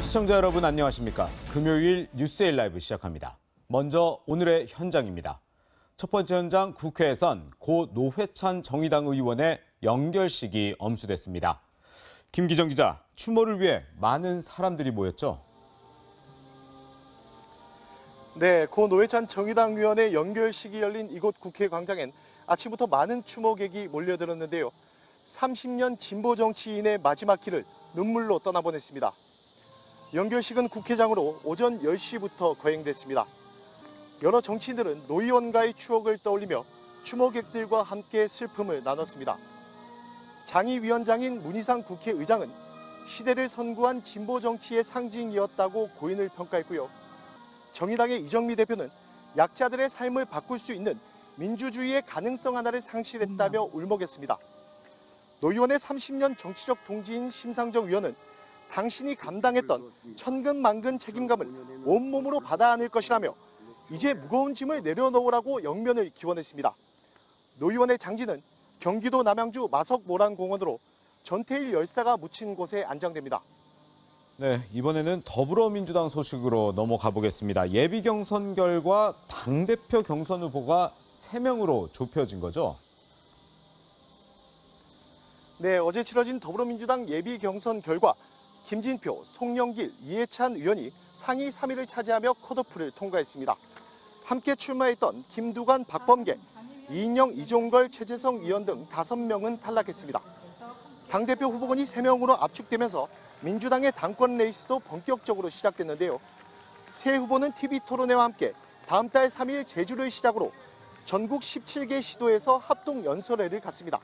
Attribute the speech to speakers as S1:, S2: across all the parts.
S1: 시청자 여러분 안녕하십니까? 금요일 뉴스에일 라이브 시작합니다. 먼저 오늘의 현장입니다. 첫 번째 현장 국회에선 고 노회찬 정의당 의원의 연결식이 엄수됐습니다. 김기정 기자, 추모를 위해 많은 사람들이 모였죠?
S2: 네, 고 노회찬 정의당 의원의 연결식이 열린 이곳 국회 광장엔 아침부터 많은 추모객이 몰려들었는데요. 30년 진보 정치인의 마지막 길을 눈물로 떠나보냈습니다. 연결식은 국회장으로 오전 10시부터 거행됐습니다. 여러 정치인들은 노 의원과의 추억을 떠올리며 추모객들과 함께 슬픔을 나눴습니다. 장의위원장인 문희상 국회의장은 시대를 선구한 진보 정치의 상징이었다고 고인을 평가했고요. 정의당의 이정미 대표는 약자들의 삶을 바꿀 수 있는 민주주의의 가능성 하나를 상실했다며 울먹였습니다. 노 의원의 30년 정치적 동지인 심상정 의원은 당신이 감당했던 천근만근 책임감을 온몸으로 받아 안을 것이라며 이제 무거운 짐을 내려놓으라고 영면을 기원했습니다. 노 의원의 장지는 경기도 남양주 마석모란공원으로 전태일 열사가 묻힌 곳에 안장됩니다.
S1: 네, 이번에는 더불어민주당 소식으로 넘어가 보겠습니다. 예비 경선 결과 당대표 경선 후보가 3명으로 좁혀진 거죠?
S2: 네, 어제 치러진 더불어민주당 예비 경선 결과 김진표, 송영길, 이해찬 의원이 상위 3위를 차지하며 컷오프를 통과했습니다. 함께 출마했던 김두관, 박범계, 이인영, 이종걸, 최재성 의원 등 5명은 탈락했습니다. 당대표 후보군이 3명으로 압축되면서 민주당의 당권 레이스도 본격적으로 시작됐는데요. 새 후보는 TV토론회와 함께 다음 달 3일 제주를 시작으로 전국 17개 시도에서 합동 연설회를 갖습니다.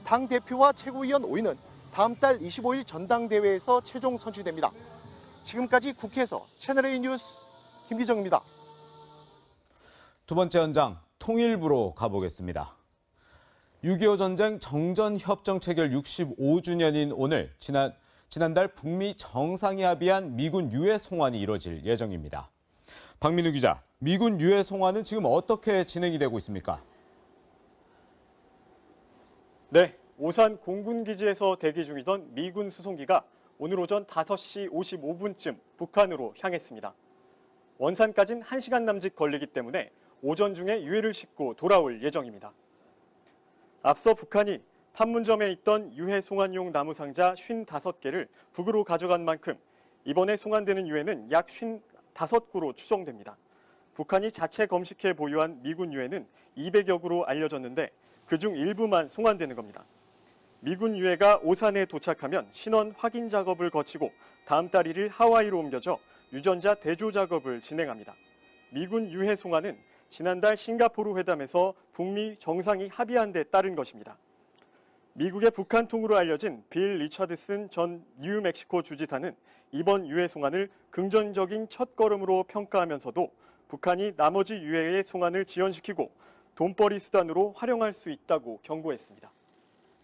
S2: 당대표와 최고위원 5인은 다음 달 25일 전당대회에서 최종 선출됩니다. 지금까지 국회에서 채널A 뉴스 김기정입니다.
S1: 두 번째 현장, 통일부로 가보겠습니다. 6.25 전쟁 정전협정 체결 65주년인 오늘, 지난달 북미 정상이 합의한 미군 유해 송환이 이뤄질 예정입니다. 박민우 기자, 미군 유해 송환은 지금 어떻게 진행이 되고 있습니까?
S3: 네, 오산 공군기지에서 대기 중이던 미군 수송기가 오늘 오전 5시 55분쯤 북한으로 향했습니다. 원산까진 1시간 남짓 걸리기 때문에 오전 중에 유해를 싣고 돌아올 예정입니다. 앞서 북한이 판문점에 있던 유해 송환용 나무 상자 55개를 북으로 가져간 만큼 이번에 송환되는 유해는 약 55구로 추정됩니다. 북한이 자체 검식해 보유한 미군 유해는 200여 구로 알려졌는데 그중 일부만 송환되는 겁니다. 미군 유해가 오산에 도착하면 신원 확인 작업을 거치고 다음 달 1일 하와이로 옮겨져 유전자 대조 작업을 진행합니다. 미군 유해 송환은 지난달 싱가포르 회담에서 북미 정상이 합의한 데 따른 것입니다. 미국의 북한 통으로 알려진 빌 리처드슨 전 뉴멕시코 주지사는 이번 유해 송환을 긍정적인 첫걸음으로 평가하면서도 북한이 나머지 유해의 송환을 지연시키고 돈벌이 수단으로 활용할 수 있다고 경고했습니다.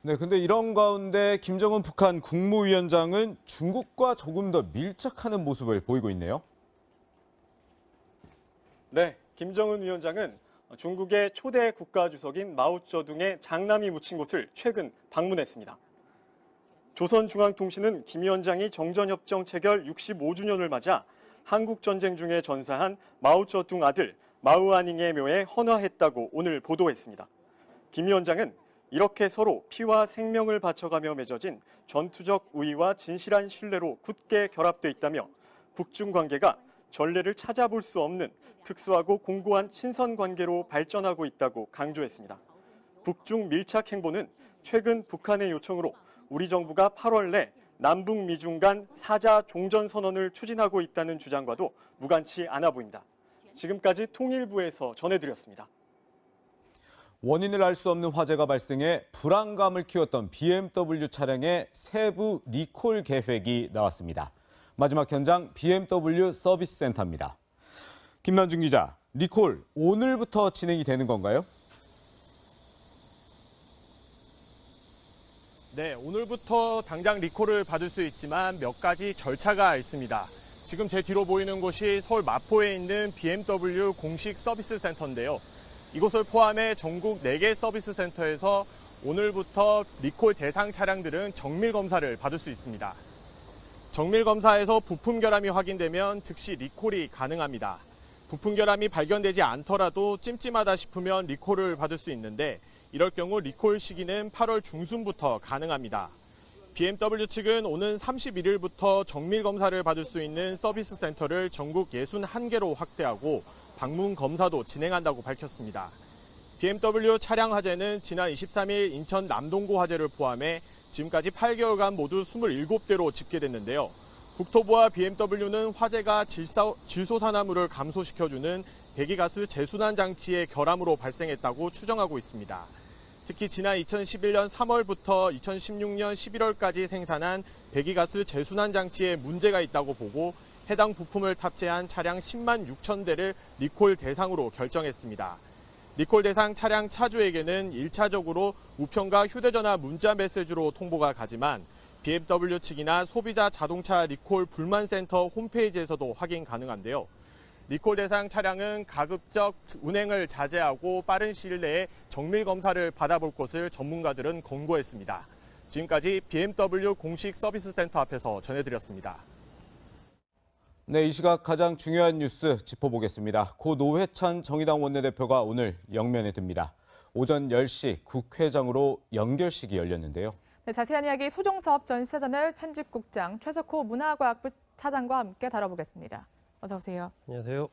S1: 네, 근데 이런 가운데 김정은 북한 국무위원장은 중국과 조금 더 밀착하는 모습을 보이고 있네요.
S3: 네, 김정은 위원장은 중국의 초대 국가주석인 마오쩌둥의 장남이 묻힌 곳을 최근 방문했습니다. 조선중앙통신은 김 위원장이 정전협정 체결 65주년을 맞아 한국전쟁 중에 전사한 마오쩌둥 아들 마우아닝의 묘에 헌화했다고 오늘 보도했습니다. 김 위원장은 이렇게 서로 피와 생명을 바쳐가며 맺어진 전투적 우위와 진실한 신뢰로 굳게 결합돼 있다며 북중 관계가 전례를 찾아볼 수 없는 특수하고 공고한 친선 관계로 발전하고 있다고 강조했습니다. 북중 밀착 행보는 최근 북한의 요청으로 우리 정부가 8월 내 남북 미중 간 4자 종전 선언을 추진하고 있다는 주장과도 무관치 않아 보입니다. 지금까지 통일부에서 전해드렸습니다.
S1: 원인을 알 수 없는 화재가 발생해 불안감을 키웠던 BMW 차량의 세부 리콜 계획이 나왔습니다. 마지막 현장 BMW 서비스 센터입니다. 김남준 기자, 리콜 오늘부터 진행이 되는 건가요?
S4: 네, 오늘부터 당장 리콜을 받을 수 있지만 몇 가지 절차가 있습니다. 지금 제 뒤로 보이는 곳이 서울 마포에 있는 BMW 공식 서비스 센터인데요. 이곳을 포함해 전국 4개 서비스 센터에서 오늘부터 리콜 대상 차량들은 정밀 검사를 받을 수 있습니다. 정밀 검사에서 부품 결함이 확인되면 즉시 리콜이 가능합니다. 부품 결함이 발견되지 않더라도 찜찜하다 싶으면 리콜을 받을 수 있는데 이럴 경우 리콜 시기는 8월 중순부터 가능합니다. BMW 측은 오는 31일부터 정밀 검사를 받을 수 있는 서비스 센터를 전국 61개로 확대하고 방문 검사도 진행한다고 밝혔습니다. BMW 차량 화재는 지난 23일 인천 남동구 화재를 포함해 지금까지 8개월간 모두 27대로 집계됐는데요. 국토부와 BMW는 화재가 질소산화물을 감소시켜주는 배기가스 재순환 장치의 결함으로 발생했다고 추정하고 있습니다. 특히 지난 2011년 3월부터 2016년 11월까지 생산한 배기가스 재순환 장치에 문제가 있다고 보고 해당 부품을 탑재한 차량 10만 6천 대를 리콜 대상으로 결정했습니다. 리콜 대상 차량 차주에게는 1차적으로 우편과 휴대전화 문자 메시지로 통보가 가지만 BMW 측이나 소비자 자동차 리콜 불만센터 홈페이지에서도 확인 가능한데요. 리콜 대상 차량은 가급적 운행을 자제하고 빠른 시일 내에 정밀 검사를 받아볼 것을 전문가들은 권고했습니다. 지금까지 BMW 공식 서비스 센터 앞에서 전해드렸습니다.
S1: 네, 이 시각 가장 중요한 뉴스 짚어보겠습니다. 고 노회찬 정의당 원내대표가 오늘 영면에 듭니다. 오전 10시 국회장으로 연결식이 열렸는데요.
S5: 네, 자세한 이야기 소종섭 전 시사저널 편집국장, 최석호 문화과학부 차장과 함께 다뤄보겠습니다. 어서 오세요.
S6: 안녕하세요.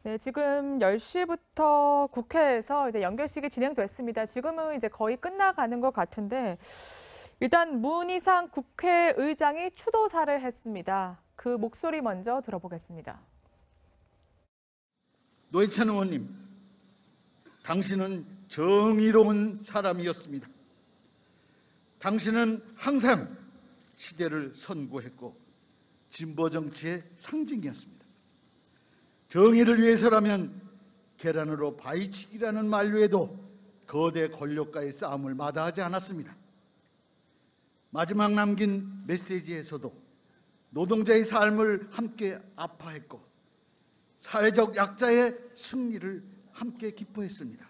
S5: 네, 지금 10시부터 국회에서 이제 연결식이 진행됐습니다. 지금은 이제 거의 끝나가는 것 같은데 일단 문희상 국회의장이 추도사를 했습니다. 그 목소리 먼저 들어보겠습니다.
S7: 노회찬 의원님, 당신은 정의로운 사람이었습니다. 당신은 항상 시대를 선구했고 진보 정치의 상징이었습니다. 정의를 위해서라면 계란으로 바위치기라는 만류에도 거대 권력과의 싸움을 마다하지 않았습니다. 마지막 남긴 메시지에서도 노동자의 삶을 함께 아파했고 사회적 약자의 승리를 함께 기뻐했습니다.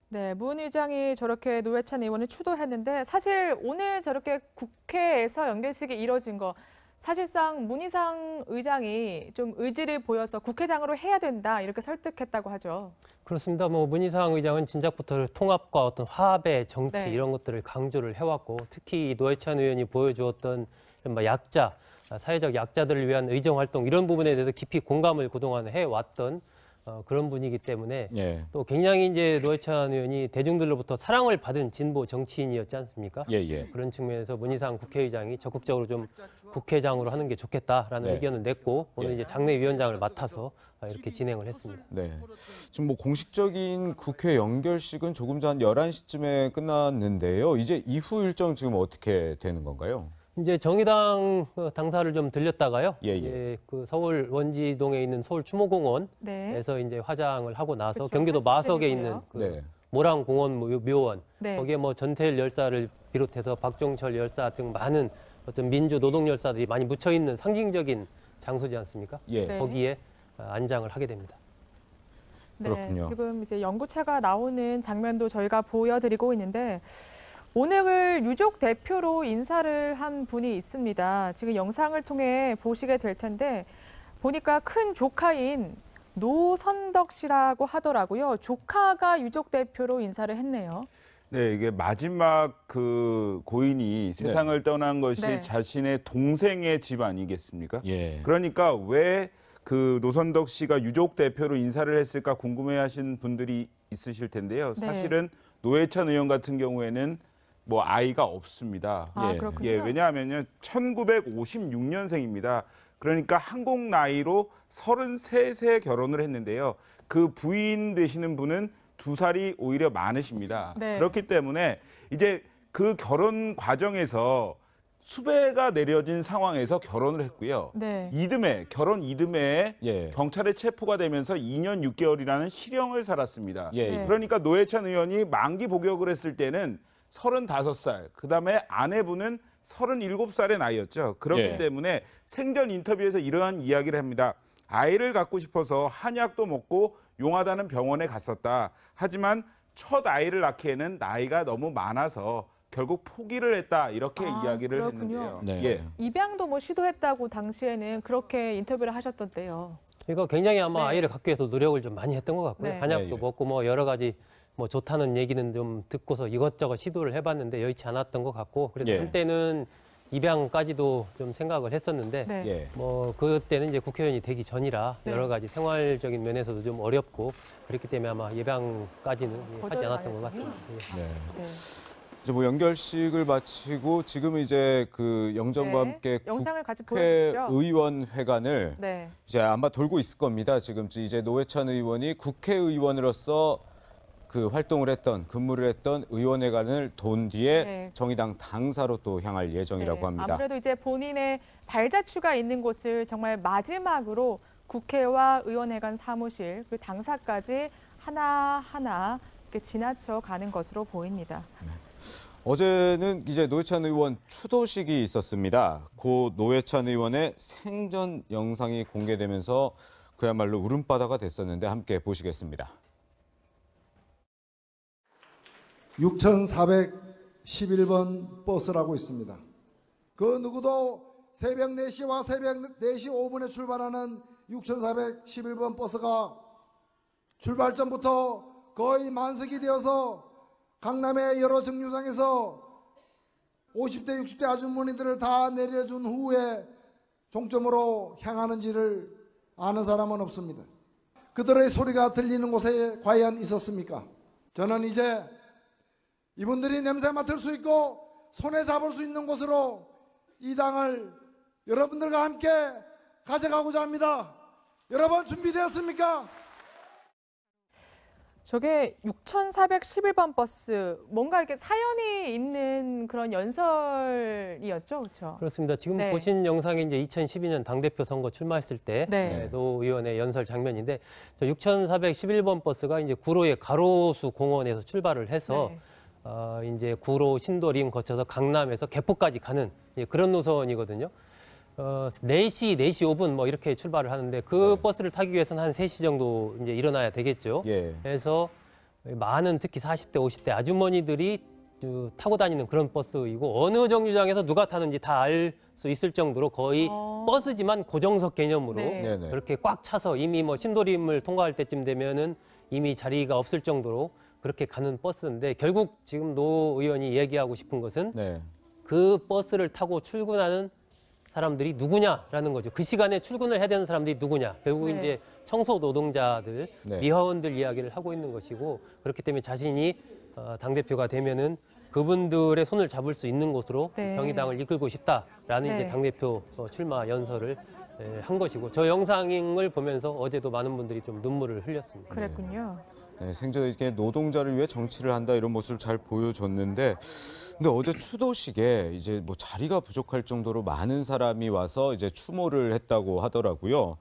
S5: 네, 문 의장이 저렇게 노회찬 의원을 추도했는데 사실 오늘 저렇게 국회에서 연결식이 이뤄진 거 사실상 문희상 의장이 좀 의지를 보여서 국회장으로 해야 된다 이렇게 설득했다고 하죠.
S6: 그렇습니다. 문희상 의장은 진작부터 통합과 어떤 화합의 정치
S5: 네.
S6: 이런 것들을 강조를 해왔고 특히 노회찬 의원이 보여주었던 약자, 사회적 약자들을 위한 의정 활동 이런 부분에 대해서 깊이 공감을 그동안 해왔던 그런 분이기 때문에
S1: 예.
S6: 또 굉장히 이제 노회찬 의원이 대중들로부터 사랑을 받은 진보 정치인이었지 않습니까?
S1: 예.
S6: 그런 측면에서 문희상 국회의장이 적극적으로 좀 국회장으로 하는 게 좋겠다라는
S1: 네.
S6: 의견을 냈고 오늘
S1: 예.
S6: 이제 장례위원장을 맡아서 이렇게 진행을 했습니다.
S1: 네. 지금 공식적인 국회 연결식은 조금 전 11시쯤에 끝났는데요. 이제 이후 일정 지금 어떻게 되는 건가요?
S6: 이제 정의당 당사를 좀 들렸다가요.
S1: 예.
S6: 이제 그 서울 원지동에 있는 서울 추모공원에서
S5: 네.
S6: 이제 화장을 하고 나서
S5: 그렇죠.
S6: 경기도 마석에
S5: 한시적이고요.
S6: 있는 그
S1: 네.
S6: 모랑공원 묘원
S5: 네.
S6: 거기에 전태일 열사를 비롯해서 박종철 열사 등 많은 어떤 민주 노동 열사들이 많이 묻혀 있는 상징적인 장소지 않습니까?
S1: 예.
S5: 네.
S6: 거기에 안장을 하게 됩니다.
S5: 네,
S1: 그렇군요.
S5: 지금 이제 연구차가 나오는 장면도 저희가 보여드리고 있는데 오늘 유족 대표로 인사를 한 분이 있습니다. 지금 영상을 통해 보시게 될 텐데 보니까 큰 조카인 노선덕 씨라고 하더라고요. 조카가 유족 대표로 인사를 했네요.
S8: 네, 이게 마지막 그 고인이 세상을 떠난 것이
S5: 네.
S8: 자신의 동생의 집 아니겠습니까?
S1: 예.
S8: 그러니까 왜 그 노선덕 씨가 유족 대표로 인사를 했을까 궁금해하시는 분들이 있으실 텐데요.
S5: 네.
S8: 사실은 노회찬 의원 같은 경우에는 아이가 없습니다.
S5: 아,
S1: 예.
S5: 그렇군요.
S8: 예, 왜냐하면요, 1956년생입니다. 그러니까 한국 나이로 33세 결혼을 했는데요. 그 부인 되시는 분은 2살이 오히려 많으십니다.
S5: 네.
S8: 그렇기 때문에 이제 그 결혼 과정에서 수배가 내려진 상황에서 결혼을 했고요.
S5: 네.
S8: 결혼 이듬해에
S1: 예.
S8: 경찰에 체포가 되면서 2년 6개월이라는 실형을 살았습니다.
S1: 예.
S5: 네.
S8: 그러니까 노회찬 의원이 만기 복역을 했을 때는 35살, 그다음에 아내분은 37살의 나이였죠. 그렇기
S1: 예.
S8: 때문에 생전 인터뷰에서 이러한 이야기를 합니다. 아이를 갖고 싶어서 한약도 먹고 용하다는 병원에 갔었다. 하지만 첫 아이를 낳기에는 나이가 너무 많아서 결국 포기를 했다 이렇게 이야기를
S5: 그렇군요.
S8: 했는데요.
S1: 네.
S8: 예.
S5: 입양도 뭐 시도했다고 당시에는 그렇게 인터뷰를 하셨던데요.
S6: 이거 굉장히 아마
S5: 네.
S6: 아이를 갖기 위해서 노력을 좀 많이 했던 것 같고요.
S5: 네.
S6: 한약도
S1: 예, 예.
S6: 먹고 뭐 여러 가지 뭐 좋다는 얘기는 좀 듣고서 이것저것 시도를 해봤는데 여의치 않았던 것 같고 그래서
S1: 예.
S6: 한때는 입양까지도 좀 생각을 했었는데
S5: 네.
S1: 예.
S6: 뭐 그때는 이제 국회의원이 되기 전이라
S5: 네.
S6: 여러 가지 생활적인 면에서도 좀 어렵고 그렇기 때문에 아마 입양까지는 하지
S5: 거절을
S6: 않았던 것
S5: 안
S6: 같습니다. 예.
S1: 네.
S5: 네.
S1: 이제 뭐 연결식을 마치고 지금은 이제 그 영정과
S5: 네.
S1: 함께
S5: 영상을 같이 보여주시죠.
S1: 국회의원회관을
S5: 네.
S1: 이제 아마 돌고 있을 겁니다. 지금 이제 노회찬 의원이 국회의원으로서 그 활동을 했던 근무를 했던 의원회관을 돈 뒤에
S5: 네.
S1: 정의당 당사로 또 향할 예정이라고
S5: 네.
S1: 합니다.
S5: 아무래도 이제 본인의 발자취가 있는 곳을 정말 마지막으로 국회와 의원회관 사무실 그리고 당사까지 하나하나 이렇게 지나쳐 가는 것으로 보입니다.
S1: 어제는 이제 노회찬 의원 추도식이 있었습니다. 고 노회찬 의원의 생전 영상이 공개되면서 그야말로 울음바다가 됐었는데 함께 보시겠습니다.
S9: 6411번 버스라고 있습니다. 그 누구도 새벽 4시와 새벽 4시 5분에 출발하는 6411번 버스가 출발 전부터 거의 만석이 되어서 강남의 여러 정류장에서 50대, 60대 아주머니들을 다 내려준 후에 종점으로 향하는지를 아는 사람은 없습니다. 그들의 소리가 들리는 곳에 과연 있었습니까? 저는 이제 이분들이 냄새 맡을 수 있고 손에 잡을 수 있는 곳으로 이 당을 여러분들과 함께 가져가고자 합니다. 여러분 준비되었습니까?
S5: 저게 6411번 버스, 뭔가 이렇게 사연이 있는 그런 연설이었죠, 그렇죠?
S6: 그렇습니다. 지금
S5: 네.
S6: 보신 영상이 이제 2012년 당대표 선거 출마했을 때
S5: 네.
S6: 노 의원의 연설 장면인데 6411번 버스가 이제 구로의 가로수 공원에서 출발을 해서
S5: 네.
S6: 이제 구로 신도림 거쳐서 강남에서 개포까지 가는 그런 노선이거든요. 4시 5분 뭐 이렇게 출발을 하는데 그
S1: 네.
S6: 버스를 타기 위해서는 한 3시 정도 이제 일어나야 되겠죠.
S1: 예.
S6: 그래서 많은 특히 40대, 50대 아주머니들이 타고 다니는 그런 버스이고 어느 정류장에서 누가 타는지 다 알 수 있을 정도로 거의 버스지만 고정석 개념으로
S5: 네.
S1: 네네.
S6: 그렇게 꽉 차서 이미 뭐 신도림을 통과할 때쯤 되면은 이미 자리가 없을 정도로 그렇게 가는 버스인데 결국 지금 노 의원이 얘기하고 싶은 것은
S1: 네.
S6: 그 버스를 타고 출근하는 사람들이 누구냐라는 거죠. 그 시간에 출근을 해야 되는 사람들이 누구냐. 결국
S5: 네.
S6: 이제 청소 노동자들,
S1: 네.
S6: 미화원들 이야기를 하고 있는 것이고 그렇기 때문에 자신이 당대표가 되면은 그분들의 손을 잡을 수 있는 곳으로
S5: 네.
S6: 정의당을 이끌고 싶다라는
S5: 네.
S6: 이제 당대표 출마 연설을 한 것이고 저 영상을 보면서 어제도 많은 분들이 좀 눈물을 흘렸습니다.
S5: 그랬군요.
S1: 네, 생전에 이렇게 노동자를 위해 정치를 한다 이런 모습을 잘 보여줬는데, 근데 어제 추도식에 이제 뭐 자리가 부족할 정도로 많은 사람이 와서 이제 추모를 했다고 하더라고요.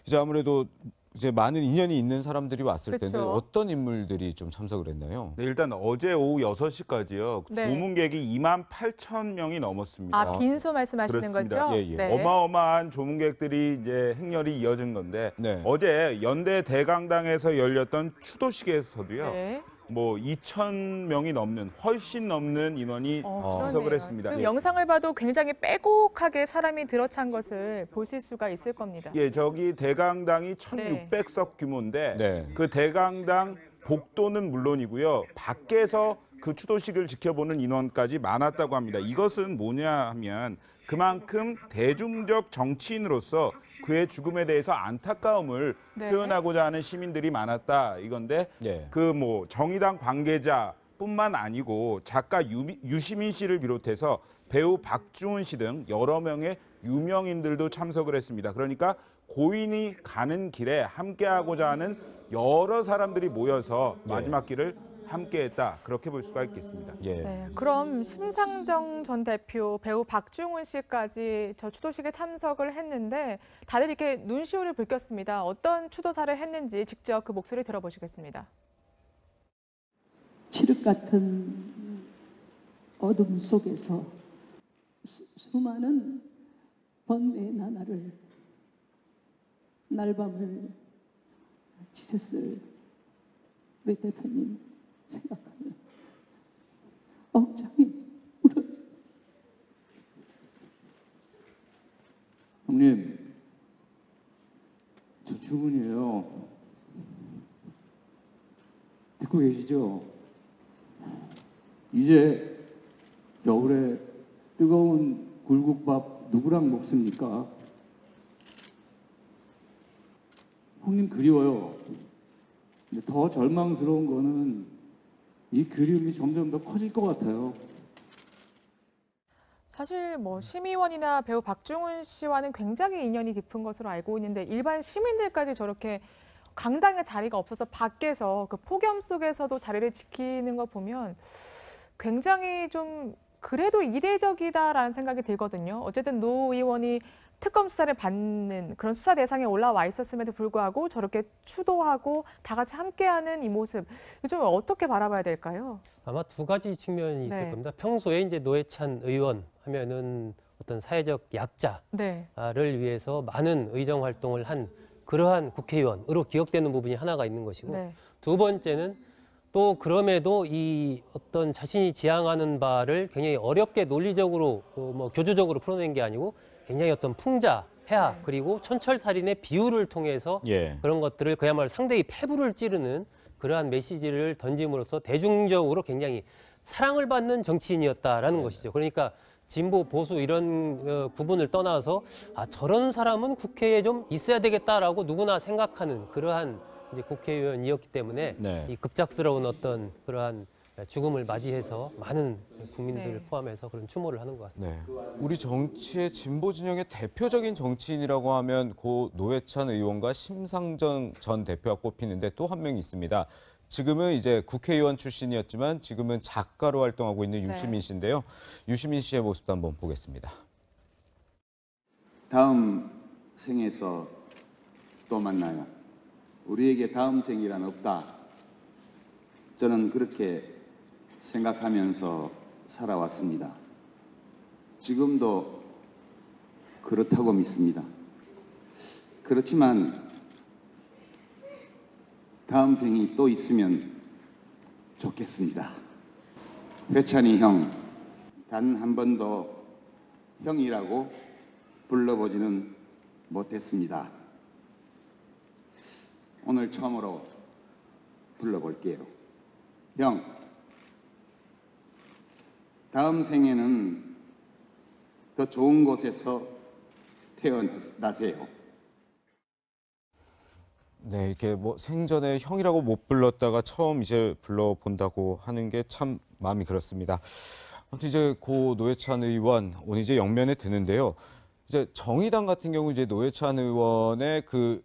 S1: 이제 아무래도 이제 많은 인연이 있는 사람들이 왔을
S5: 그렇죠.
S1: 텐데 어떤 인물들이 좀 참석을 했나요?
S8: 네, 일단 어제 오후 6시까지요.
S5: 네.
S8: 조문객이 28,000명이 넘었습니다.
S5: 아, 빈소 말씀하시는
S8: 그렇습니다.
S5: 거죠?
S1: 예, 예.
S5: 네.
S8: 어마어마한 조문객들이 이제 행렬이 이어진 건데
S1: 네.
S8: 어제 연대 대강당에서 열렸던 추도식에서도요.
S5: 네.
S8: 뭐 2,000명이 넘는 훨씬 넘는 인원이 참석을
S5: 그러네요.
S8: 했습니다.
S5: 지금
S8: 예.
S5: 영상을 봐도 굉장히 빼곡하게 사람이 들어찬 것을 보실 수가 있을 겁니다.
S8: 예, 저기 대강당이 1,600석 규모인데
S1: 네.
S8: 그 대강당 복도는 물론이고요. 밖에서 그 추도식을 지켜보는 인원까지 많았다고 합니다. 이것은 뭐냐 하면 그만큼 대중적 정치인으로서 그의 죽음에 대해서 안타까움을
S5: 네.
S8: 표현하고자 하는 시민들이 많았다 이건데
S1: 예.
S8: 그 뭐 정의당 관계자뿐만 아니고 작가 유시민 씨를 비롯해서 배우 박중훈 씨 등 여러 명의 유명인들도 참석을 했습니다. 그러니까 고인이 가는 길에 함께하고자 하는 여러 사람들이 모여서 마지막 길을 함께했다 그렇게 볼 수가 있겠습니다.
S1: 예.
S5: 네, 그럼 심상정 전 대표, 배우 박중훈 씨까지 저 추도식에 참석을 했는데 다들 이렇게 눈시울을 붉혔습니다. 어떤 추도사를 했는지 직접 그 목소리 들어보시겠습니다.
S10: 칠흑 같은 어둠 속에서 수많은 번뇌의 나날을 날밤을 지셨을 우리 대표님 생각하면 억장이
S11: 형님, 저 주문이에요. 듣고 계시죠? 이제 겨울에 뜨거운 굴국밥 누구랑 먹습니까? 형님 그리워요. 근데 더 절망스러운 거는 이 그리움이 점점 더 커질 것 같아요.
S5: 사실 뭐 심의원이나 배우 박중훈 씨와는 굉장히 인연이 깊은 것으로 알고 있는데 일반 시민들까지 저렇게 강당에 자리가 없어서 밖에서 그 폭염 속에서도 자리를 지키는 거 보면 굉장히 좀 그래도 이례적이다라는 생각이 들거든요. 어쨌든 노 의원이 특검 수사를 받는 그런 수사 대상에 올라와 있었음에도 불구하고 저렇게 추도하고 다 같이 함께하는 이 모습, 좀 어떻게 바라봐야 될까요?
S6: 아마 두 가지 측면이 있을 겁니다. 평소에 이제 노회찬 의원 하면은 어떤 사회적 약자를 위해서 많은 의정 활동을 한 그러한 국회의원으로 기억되는 부분이 하나가 있는 것이고, 두 번째는 또 그럼에도 이 어떤 자신이 지향하는 바를 굉장히 어렵게 논리적으로 뭐 교조적으로 풀어낸 게 아니고 굉장히 어떤 풍자, 폐하 그리고 촌철살인의 비유를 통해서 그런 것들을 그야말로 상대의 폐부를 찌르는 그러한 메시지를 던짐으로써 대중적으로 굉장히 사랑을 받는 정치인이었다라는 것이죠. 그러니까 진보, 보수 이런 구분을 떠나서 저런 사람은 국회에 좀 있어야 되겠다라고 누구나 생각하는 그러한 이제 국회의원이었기 때문에 이 급작스러운 어떤 그러한 죽음을 맞이해서 많은 국민들을 포함해서 그런 추모를 하는 것 같습니다.
S1: 우리 정치의 진보 진영의 대표적인 정치인이라고 하면 고 노회찬 의원과 심상정 전 대표가 꼽히는데 또 한 명이 있습니다. 지금은 이제 국회의원 출신이었지만 지금은 작가로 활동하고 있는 유시민 씨인데요. 유시민 씨의 모습도 한번 보겠습니다.
S12: 다음 생에서 또 만나요. 우리에게 다음 생이란 없다. 저는 그렇게 생각하면서 살아왔습니다. 지금도 그렇다고 믿습니다. 그렇지만 다음 생이 또 있으면 좋겠습니다. 회찬이 형, 단 한 번도 형이라고 불러보지는 못했습니다. 오늘 처음으로 불러볼게요. 형, 다음 생에는 더 좋은 곳에서 태어나세요.
S1: 네, 이렇게 뭐 생전에 형이라고 못 불렀다가 처음 이제 불러본다고 하는 게 참 마음이 그렇습니다. 아무튼 이제 고 노회찬 의원 오늘 이제 영면에 드는데요. 이제 정의당 같은 경우 이제 노회찬 의원의 그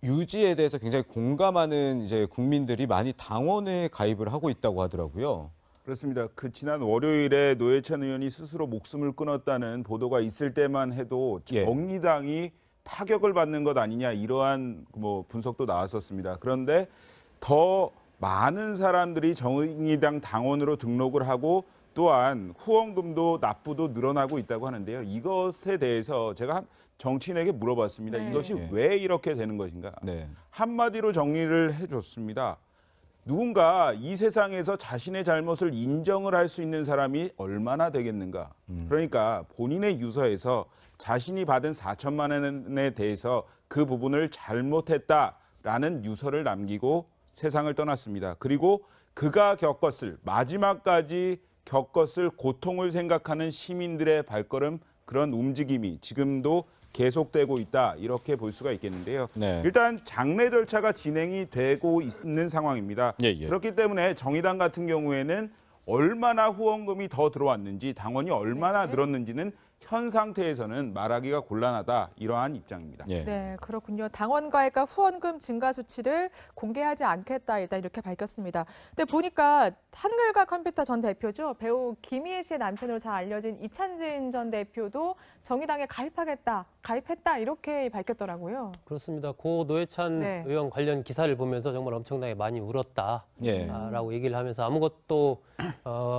S1: 유지에 대해서 굉장히 공감하는 이제 국민들이 많이 당원에 가입을 하고 있다고 하더라고요.
S8: 그렇습니다. 그 지난 월요일에 노회찬 의원이 스스로 목숨을 끊었다는 보도가 있을 때만 해도 정의당이 타격을 받는 것 아니냐 이러한 뭐 분석도 나왔었습니다. 그런데 더 많은 사람들이 정의당 당원으로 등록을 하고 또한 후원금도 납부도 늘어나고 있다고 하는데요. 이것에 대해서 제가 정치인에게 물어봤습니다. 이것이 왜 이렇게 되는 것인가? 한마디로 정리를 해줬습니다. 누군가 이 세상에서 자신의 잘못을 인정을 할 수 있는 사람이 얼마나 되겠는가. 그러니까 본인의 유서에서 자신이 받은 4천만 원에 대해서 그 부분을 잘못했다라는 유서를 남기고 세상을 떠났습니다. 그리고 그가 겪었을 마지막까지 겪었을 고통을 생각하는 시민들의 발걸음, 그런 움직임이 지금도 계속되고 있다, 이렇게 볼 수가 있겠는데요. 일단 장례 절차가 진행이 되고 있는 상황입니다. 그렇기 때문에 정의당 같은 경우에는 얼마나 후원금이 더 들어왔는지, 당원이 얼마나 늘었는지는 현 상태에서는 말하기가 곤란하다, 이러한 입장입니다.
S5: 네, 그렇군요. 당원 가입과 후원금 증가 수치를 공개하지 않겠다, 일단 이렇게 밝혔습니다. 근데 보니까 한글과 컴퓨터 전 대표죠. 배우 김희애 씨의 남편으로 잘 알려진 이찬진 전 대표도 정의당에 가입했다 이렇게 밝혔더라고요.
S6: 그렇습니다. 고 노회찬 의원 관련 기사를 보면서 정말 엄청나게 많이 울었다라고 얘기를 하면서 아무것도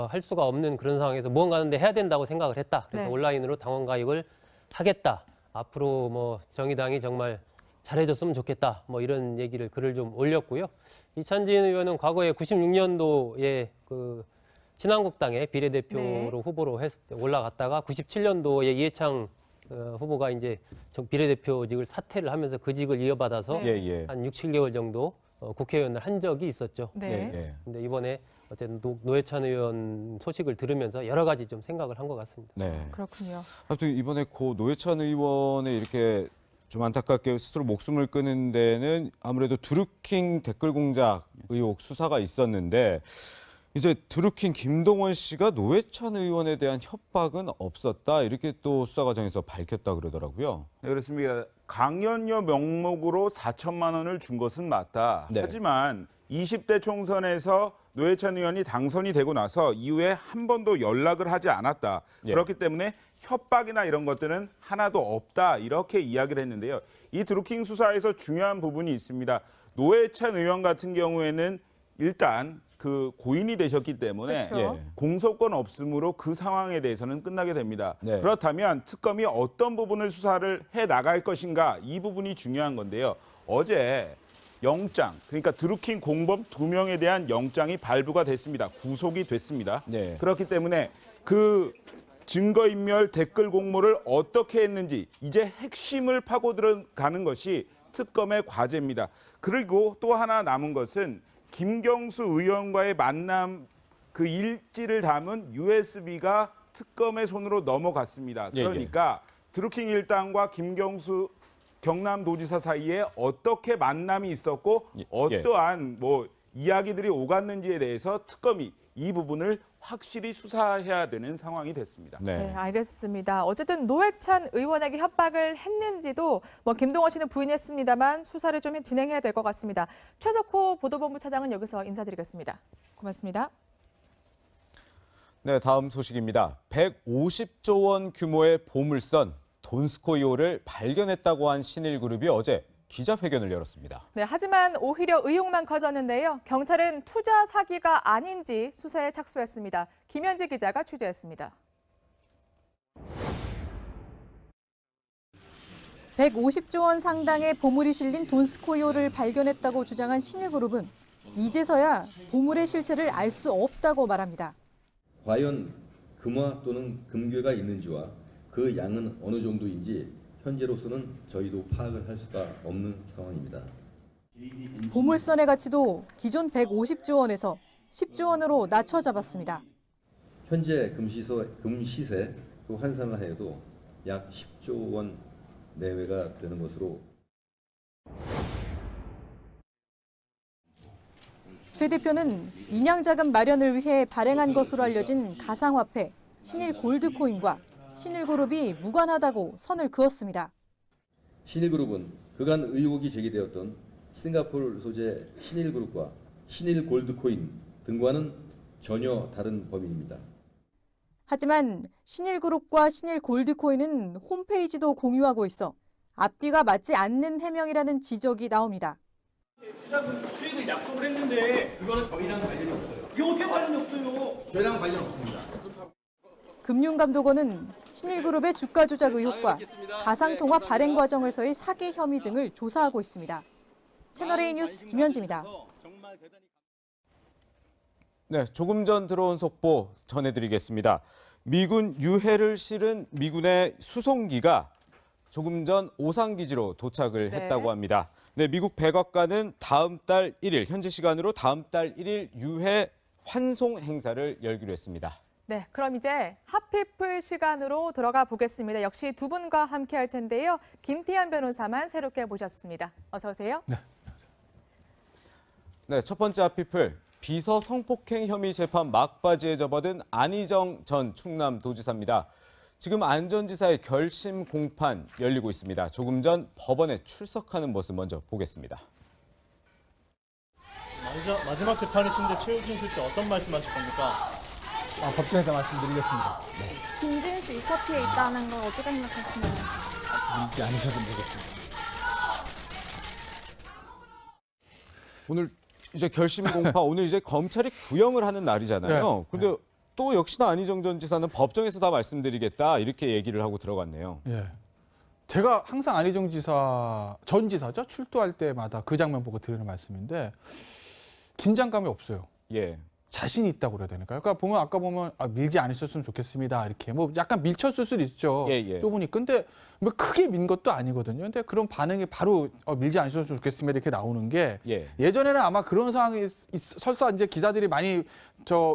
S6: 할 수가 없는 그런 상황에서 무언가는 해야 된다고 생각을 했다. 그래서 온라인으로 당원 가입을 하겠다. 앞으로 뭐 정의당이 정말 잘해줬으면 좋겠다. 뭐 이런 얘기를 글을 좀 올렸고요. 이찬진 의원은 과거에 96년도에 그 신한국당의 비례대표로 후보로 올라갔다가 97년도에 이해창 후보가 이제 비례대표직을 사퇴를 하면서 그 직을 이어받아서 한 6, 7개월 정도 국회의원을 한 적이 있었죠.
S5: 네.
S6: 근데 이번에 어쨌든 노회찬 의원 소식을 들으면서 여러 가지 좀 생각을 한 것 같습니다.
S1: 네.
S5: 그렇군요.
S1: 아무튼 이번에 고 노회찬 의원의 이렇게 좀 안타깝게 스스로 목숨을 끊은 데는 아무래도 드루킹 댓글 공작 의혹 수사가 있었는데 이제 드루킹 김동원 씨가 노회찬 의원에 대한 협박은 없었다 이렇게 또 수사 과정에서 밝혔다 그러더라고요.
S8: 네, 그렇습니다. 강연료 명목으로 4천만 원을 준 것은 맞다.
S1: 네.
S8: 하지만 20대 총선에서 노회찬 의원이 당선이 되고 나서 이후에 한 번도 연락을 하지 않았다. 그렇기 때문에 협박이나 이런 것들은 하나도 없다. 이렇게 이야기를 했는데요. 이 드루킹 수사에서 중요한 부분이 있습니다. 노회찬 의원 같은 경우에는 일단 그 고인이 되셨기 때문에 공소권 없음으로 그 상황에 대해서는 끝나게 됩니다. 그렇다면 특검이 어떤 부분을 수사를 해 나갈 것인가 이 부분이 중요한 건데요. 어제 영장, 그러니까 드루킹 공범 2명에 대한 영장이 발부가 됐습니다. 구속이 됐습니다. 그렇기 때문에 그 증거인멸 댓글 공모를 어떻게 했는지 이제 핵심을 파고 들어가는 것이 특검의 과제입니다. 그리고 또 하나 남은 것은 김경수 의원과의 만남 그 일지를 담은 USB가 특검의 손으로 넘어갔습니다. 그러니까 드루킹 일당과 김경수 경남도지사 사이에 어떻게 만남이 있었고 어떠한 뭐 이야기들이 오갔는지에 대해서 특검이 이 부분을 확실히 수사해야 되는 상황이 됐습니다.
S5: 네, 알겠습니다. 어쨌든 노회찬 의원에게 협박을 했는지도 뭐 김동원 씨는 부인했습니다만 수사를 좀 진행해야 될 것 같습니다. 최석호 보도본부 차장은 여기서 인사드리겠습니다. 고맙습니다.
S1: 네, 다음 소식입니다. 150조 원 규모의 보물선 돈스코이오를 발견했다고 한 신일그룹이 어제 기자회견을 열었습니다.
S5: 네, 하지만 오히려 의혹만 커졌는데요. 경찰은 투자 사기가 아닌지 수사에 착수했습니다. 김현지 기자가 취재했습니다.
S13: 150조 원 상당의 보물이 실린 돈스코이오를 발견했다고 주장한 신일그룹은 이제서야 보물의 실체를 알 수 없다고 말합니다.
S14: 과연 금화 또는 금괴가 있는지와 그 양은 어느 정도인지 현재로서는 저희도 파악을 할 수가 없는 상황입니다.
S13: 보물선의 가치도 기존 150조 원에서 10조 원으로 낮춰 잡았습니다.
S14: 현재 금시세 환산을 하여도 약 10조 원 내외가 되는 것으로.
S13: 최 대표는 인양자금 마련을 위해 발행한 것으로 알려진 가상화폐 신일 골드코인과 신일그룹이 무관하다고 선을 그었습니다.
S14: 신일그룹은 그간 의혹이 제기되었던 싱가포르 소재 신일그룹과 신일골드코인 등과는 전혀 다른 법인입니다.
S13: 하지만 신일그룹과 신일골드코인은 홈페이지도 공유하고 있어 앞뒤가 맞지 않는 해명이라는 지적이 나옵니다.
S15: 투자금 수익을 약속을 했는데
S16: 그거는 저희랑 관련이 없어요.
S15: 이거 어떻게 관련이 없어요?
S16: 저희랑 관련 없습니다.
S13: 금융감독원은 신일그룹의 주가 조작 의혹과 가상통화 발행 과정에서의 사기 혐의 등을 조사하고 있습니다. 채널A 뉴스 김현지입니다.
S1: 네, 조금 전 들어온 속보 전해드리겠습니다. 미군 유해를 실은 미군의 수송기가 조금 전 오산기지로 도착을 했다고 합니다. 네, 미국 백악관은 다음 달 1일, 현지 시간으로 다음 달 1일 유해 환송 행사를 열기로 했습니다.
S5: 네, 그럼 이제 핫피플 시간으로 들어가 보겠습니다. 역시 두 분과 함께 할 텐데요. 김태현 변호사만 새롭게 모셨습니다. 어서 오세요.
S1: 네, 첫 번째 핫피플. 비서 성폭행 혐의 재판 막바지에 접어든 안희정 전 충남도지사입니다. 지금 안 전 지사의 결심 공판 열리고 있습니다. 조금 전 법원에 출석하는 모습 먼저 보겠습니다.
S17: 마지막 재판이신데 최우진 실장 어떤 말씀하실 겁니까?
S18: 법정에서 말씀드리겠습니다.
S19: 김진 씨 2차 피해 있다는 걸 어떻게 생각하시나요?
S18: 믿지 않으셨으면 좋겠습니다.
S1: 오늘 이제 결심 공판, 오늘 이제 검찰이 구형을 하는 날이잖아요. 근데 또 역시나 안희정 전 지사는 법정에서 다 말씀드리겠다 이렇게 얘기를 하고 들어갔네요.
S18: 예. 제가 항상 안희정 지사, 전 지사죠? 출두할 때마다 그 장면 보고 드리는 말씀인데 긴장감이 없어요.
S1: 예.
S18: 자신이 있다고 그래야 되니까. 그러니까 보면 아까 보면 밀지 않으셨으면 좋겠습니다. 이렇게 뭐 약간 밀쳤을 수도 있죠. 좁으니. 근데 뭐 크게 민 것도 아니거든요. 근데 그런 반응이 바로 밀지 않으셨으면 좋겠습니다. 이렇게 나오는 게 예전에는 아마 그런 상황이 설사 이제 기자들이 많이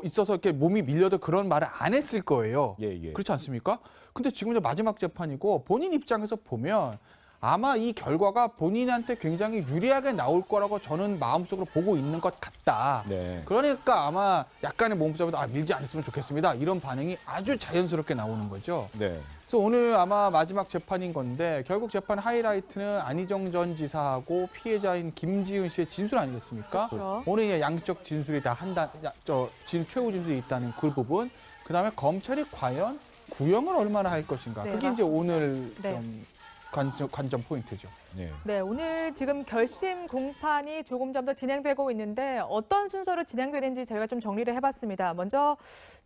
S18: 있어서 이렇게 몸이 밀려도 그런 말을 안 했을 거예요. 그렇지 않습니까? 근데 지금 이제 마지막 재판이고 본인 입장에서 보면 아마 이 결과가 본인한테 굉장히 유리하게 나올 거라고 저는 마음속으로 보고 있는 것 같다. 그러니까 아마 약간의 몸싸움도 밀지 않았으면 좋겠습니다. 이런 반응이 아주 자연스럽게 나오는 거죠. 그래서 오늘 아마 마지막 재판인 건데 결국 재판 하이라이트는 안희정 전 지사하고 피해자인 김지은 씨의 진술 아니겠습니까?
S5: 그렇죠.
S18: 오늘 양쪽 진술이 다 최후 진술이 있다는 그 부분. 그다음에 검찰이 과연 구형을 얼마나 할 것인가. 그게 이제 오늘 좀 관전 포인트죠.
S5: 네, 오늘 지금 결심 공판이 조금 더 진행되고 있는데 어떤 순서로 진행되는지 저희가 좀 정리를 해봤습니다. 먼저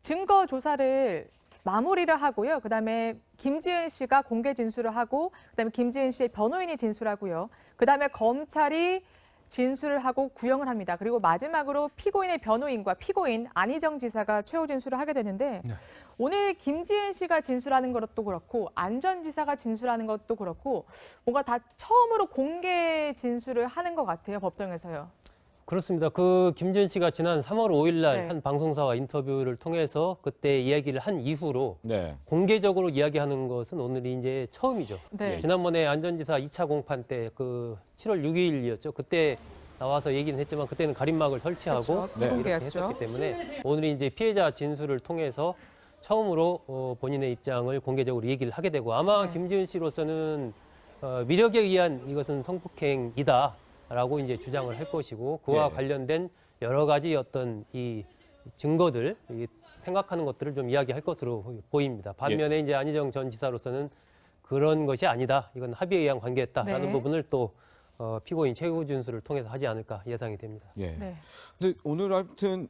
S5: 증거 조사를 마무리를 하고요. 그다음에 김지은 씨가 공개 진술을 하고 그다음에 김지은 씨의 변호인이 진술하고요. 그다음에 검찰이 진술을 하고 구형을 합니다. 그리고 마지막으로 피고인의 변호인과 피고인 안희정 지사가 최후 진술을 하게 되는데 오늘 김지은 씨가 진술하는 것도 그렇고 안 전 지사가 진술하는 것도 그렇고 뭔가 다 처음으로 공개 진술을 하는 것 같아요. 법정에서요.
S6: 그렇습니다. 그 김지은 씨가 지난 3월 5일 날 한 방송사와 인터뷰를 통해서 그때 이야기를 한 이후로 공개적으로 이야기하는 것은 오늘이 이제 처음이죠. 지난번에 안 전 지사 2차 공판 때 그 7월 6일이었죠. 그때 나와서 얘기는 했지만 그때는 가림막을 설치하고 이렇게 했었기 때문에 오늘이 이제 피해자 진술을 통해서 처음으로 본인의 입장을 공개적으로 얘기를 하게 되고 아마 김지은 씨로서는 위력에 의한 이것은 성폭행이다. 라고 이제 주장을 할 것이고 그와 관련된 여러 가지 어떤 이 증거들, 생각하는 것들을 좀 이야기할 것으로 보입니다. 반면에 이제 안희정 전 지사로서는 그런 것이 아니다. 이건 합의에 의한 관계였다라는 부분을 또 피고인 최후 진술을 통해서 하지 않을까 예상이 됩니다.
S1: 근데 오늘 하여튼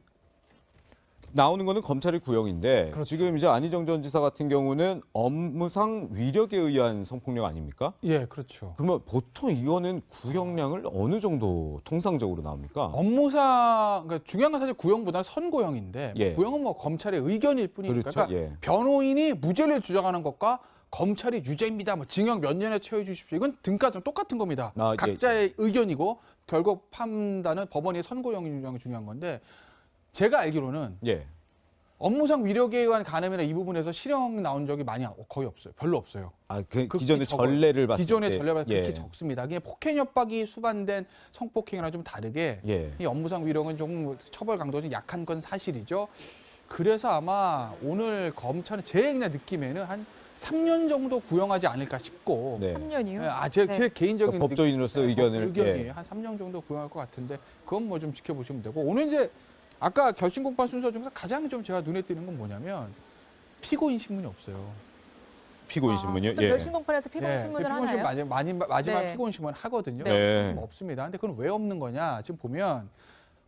S1: 나오는 거는 검찰의 구형인데 지금 이제 안희정 전 지사 같은 경우는 업무상 위력에 의한 성폭력 아닙니까?
S18: 그렇죠.
S1: 그러면 보통 이거는 구형량을 어느 정도 통상적으로 나옵니까?
S18: 업무상 그러니까 중요한 건 사실 구형보다는 선고형인데 구형은 뭐 검찰의 의견일 뿐이니까 그러니까 변호인이 무죄를 주장하는 것과 검찰이 유죄입니다. 뭐 징역 몇 년에 처해 주십시오. 이건 등가점 똑같은 겁니다. 각자의 의견이고 결국 판단은 법원의 선고형이 중요한 건데 제가 알기로는 업무상 위력에 의한 간음이나 이 부분에서 실형 나온 적이 거의 없어요. 별로 없어요.
S1: 기존의 전례를 봤을 때.
S18: 기존의 전례가 그렇게 적습니다. 그게 폭행 협박이 수반된 성폭행이랑 좀 다르게 이 업무상 위력은 좀 처벌 강도가 좀 약한 건 사실이죠. 그래서 아마 오늘 검찰은 제 그냥 느낌에는 한 3년 정도 구형하지 않을까 싶고.
S5: 3년이요?
S18: 제 개인적인
S1: 법조인으로서 의견이
S18: 한 3년 정도 구형할 것 같은데 그건 뭐 좀 지켜보시면 되고 오늘 이제 아까 결심 공판 순서 중에서 가장 좀 제가 눈에 띄는 건 뭐냐면 피고인 신문이 없어요.
S1: 피고인 신문이요?
S5: 결심 공판에서 피고인 신문을 하나요?
S18: 마지막 피고인 신문 하거든요. 없습니다. 근데 그건 왜 없는 거냐? 지금 보면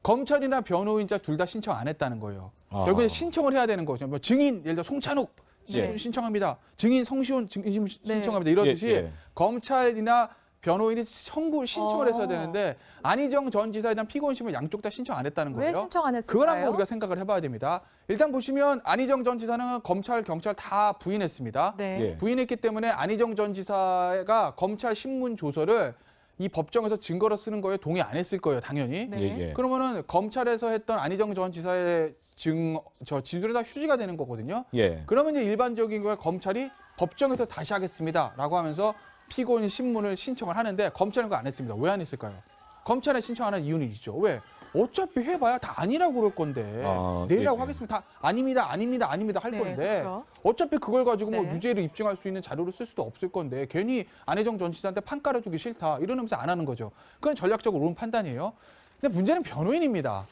S18: 검찰이나 변호인자 둘 다 신청 안 했다는 거예요. 결국에 신청을 해야 되는 거죠. 뭐 증인 예를 들어 송찬욱 신청합니다. 증인 성시훈 신청합니다. 이러듯이 검찰이나 변호인이 신청을 했어야 되는데 안희정 전 지사에 대한 피고인 신문 양쪽 다 신청 안 했다는 거예요.
S5: 왜 신청 안 했을까요?
S18: 그걸 한번 우리가 생각을 해봐야 됩니다. 일단 보시면 안희정 전 지사는 검찰, 경찰 다 부인했습니다. 부인했기 때문에 안희정 전 지사가 검찰 신문 조서를 이 법정에서 증거로 쓰는 거에 동의 안 했을 거예요, 당연히. 그러면은 검찰에서 했던 안희정 전 지사의 진술이 다 휴지가 되는 거거든요. 그러면 이제 일반적인 거에 검찰이 법정에서 다시 하겠습니다라고 하면서 피고인 신문을 신청을 하는데 검찰은 그거 안 했습니다. 왜 안 했을까요? 검찰에 신청하는 이유는 있죠. 왜? 어차피 해봐야 다 아니라고 그럴 건데 내라고 하겠습니다. 다 아닙니다 할 건데 어차피 그걸 가지고 뭐 유죄를 입증할 수 있는 자료를 쓸 수도 없을 건데 괜히 안희정 전 지사한테 판 깔아주기 싫다 이러면서 안 하는 거죠. 그건 전략적으로 옳은 판단이에요. 근데 문제는 변호인입니다.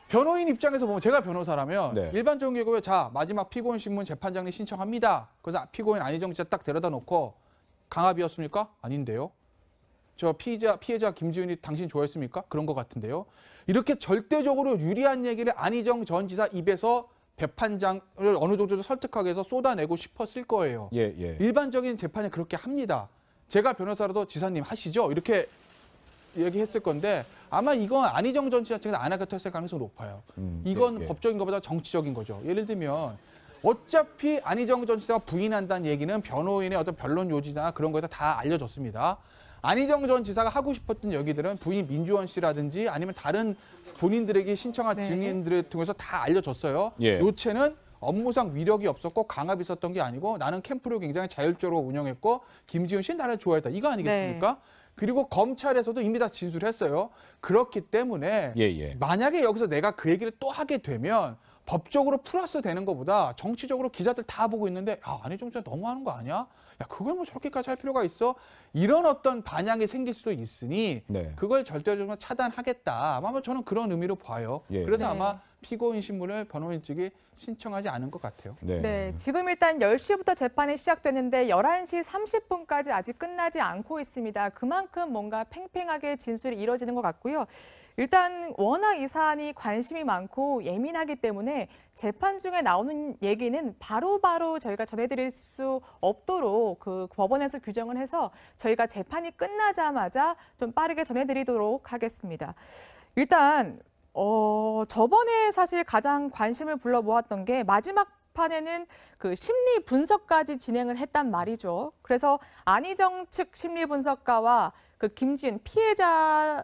S18: 변호인 입장에서 보면 제가 변호사라면 일반적인 경우에 자 마지막 피고인 신문 재판장님 신청합니다. 그래서 피고인 안희정 지사 딱 데려다 놓고 강압이었습니까? 아닌데요. 저 피해자 김지은이 당신 좋아했습니까? 그런 것 같은데요. 이렇게 절대적으로 유리한 얘기를 안희정 전 지사 입에서 재판장을 어느 정도 설득하게 해서 쏟아내고 싶었을 거예요. 일반적인 재판에 그렇게 합니다. 제가 변호사라도 지사님 하시죠. 이렇게 얘기했을 건데 아마 이건 안희정 전 지사 측에서 안 하겠다고 할 가능성이 높아요. 이건 법적인 것보다 정치적인 거죠. 예를 들면 어차피 안희정 전 지사가 부인한다는 얘기는 변호인의 어떤 변론 요지나 그런 거에서 다 알려졌습니다. 안희정 전 지사가 하고 싶었던 얘기들은 부인 민주원 씨라든지 아니면 다른 본인들에게 신청한 증인들을 통해서 다 알려졌어요. 요체는 업무상 위력이 없었고 강압이 있었던 게 아니고 나는 캠프를 굉장히 자율적으로 운영했고 김지은 씨는 나를 좋아했다. 이거 아니겠습니까? 그리고 검찰에서도 이미 다 진술했어요. 그렇기 때문에 만약에 여기서 내가 그 얘기를 또 하게 되면 법적으로 플러스 되는 것보다 정치적으로 기자들 다 보고 있는데 야, 안희정 지사 너무하는 거 아니야? 야, 그걸 뭐 저렇게까지 할 필요가 있어? 이런 어떤 반향이 생길 수도 있으니 그걸 절대적으로 차단하겠다. 아마 저는 그런 의미로 봐요. 그래서 아마 피고인 신문을 변호인 측이 신청하지 않은 것 같아요.
S5: 네, 지금 일단 10시부터 재판이 시작되는데 11시 30분까지 아직 끝나지 않고 있습니다. 그만큼 뭔가 팽팽하게 진술이 이뤄지는 것 같고요. 일단 워낙 이 사안이 관심이 많고 예민하기 때문에 재판 중에 나오는 얘기는 바로바로 저희가 전해드릴 수 없도록 그 법원에서 규정을 해서 저희가 재판이 끝나자마자 좀 빠르게 전해드리도록 하겠습니다. 일단 저번에 사실 가장 관심을 불러모았던 게 마지막 판에는 그 심리 분석까지 진행을 했단 말이죠. 그래서 안희정 측 심리 분석가와 그 김지은 피해자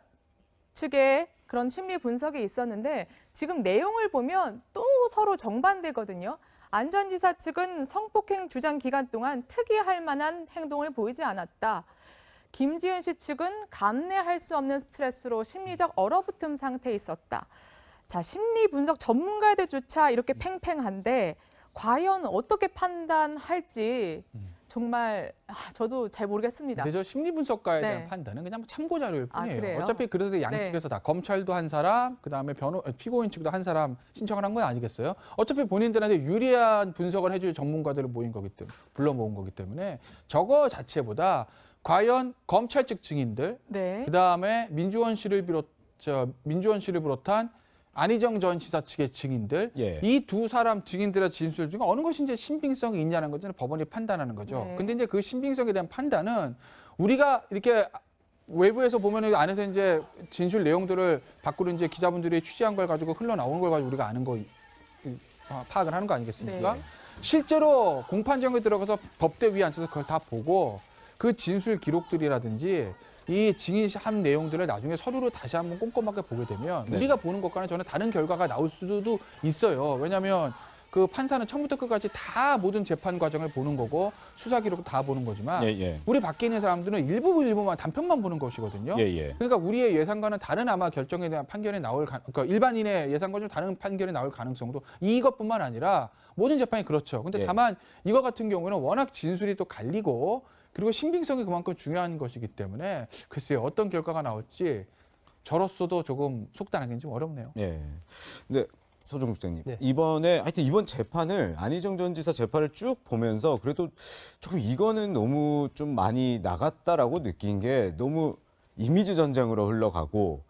S5: 측의 그런 심리 분석이 있었는데 지금 내용을 보면 또 서로 정반대거든요. 안 전 지사 측은 성폭행 주장 기간 동안 특이할 만한 행동을 보이지 않았다. 김지은 씨 측은 감내할 수 없는 스트레스로 심리적 얼어붙음 상태에 있었다. 자, 심리 분석 전문가들조차 이렇게 팽팽한데 과연 어떻게 판단할지 정말 저도 잘 모르겠습니다.
S18: 근데 저 심리 분석가에 대한 판단은 그냥 참고 자료일 뿐이에요. 어차피 그래서 양측에서 다 검찰도 한 사람, 그다음에 피고인 측도 한 사람 신청을 한 건 아니겠어요? 어차피 본인들한테 유리한 분석을 해줄 전문가들을 모인 거기 때문에 불러 모은 거기 때문에 저거 자체보다 과연 검찰 측 증인들, 그다음에 민주원 씨를 비롯한 안희정 전 지사 측의 증인들, 이 두 사람 증인들의 진술 중에 어느 것이 이제 신빙성이 있냐는 것은 법원이 판단하는 거죠. 근데 이제 그 신빙성에 대한 판단은 우리가 이렇게 외부에서 보면 안에서 이제 진술 내용들을 밖으로 이제 기자분들이 취재한 걸 가지고 흘러나오는 걸 가지고 우리가 아는 거 파악을 하는 거 아니겠습니까? 실제로 공판정에 들어가서 법대위에 앉아서 그걸 다 보고 그 진술 기록들이라든지 이 증인한 내용들을 나중에 서류로 다시 한번 꼼꼼하게 보게 되면 우리가 보는 것과는 전혀 다른 결과가 나올 수도 있어요. 왜냐하면 그 판사는 처음부터 끝까지 다 모든 재판 과정을 보는 거고 수사 기록도 다 보는 거지만 우리 밖에 있는 사람들은 일부만 단편만 보는 것이거든요. 그러니까 우리의 예상과는 다른 아마 결정에 대한 판결이 그러니까 일반인의 예상과 좀 다른 판결이 나올 가능성도 이것뿐만 아니라 모든 재판이 그렇죠. 근데 다만 이거 같은 경우는 워낙 진술이 또 갈리고 그리고 신빙성이 그만큼 중요한 것이기 때문에 글쎄요 어떤 결과가 나올지 저로서도 조금 속단하기는 좀 어렵네요.
S1: 근데 서종 국장님 이번 재판을 안희정 전 지사 재판을 쭉 보면서 그래도 조금 이거는 너무 좀 많이 나갔다라고 느낀 게 너무 이미지 전쟁으로 흘러가고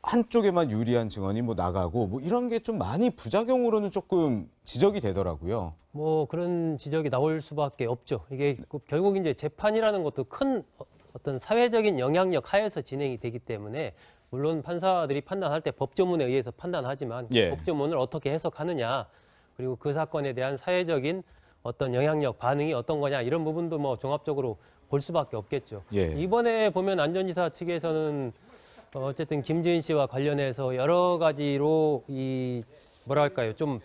S1: 한쪽에만 유리한 증언이 나가고 이런 게 좀 많이 부작용으로는 조금 지적이 되더라고요.
S6: 그런 지적이 나올 수밖에 없죠. 이게 결국 이제 재판이라는 것도 큰 어떤 사회적인 영향력 하에서 진행이 되기 때문에 물론 판사들이 판단할 때 법조문에 의해서 판단하지만 법조문을 어떻게 해석하느냐 그리고 그 사건에 대한 사회적인 어떤 영향력 반응이 어떤 거냐 이런 부분도 종합적으로 볼 수밖에 없겠죠. 이번에 보면 안 전 지사 측에서는 어쨌든 김지은 씨와 관련해서 여러 가지로 좀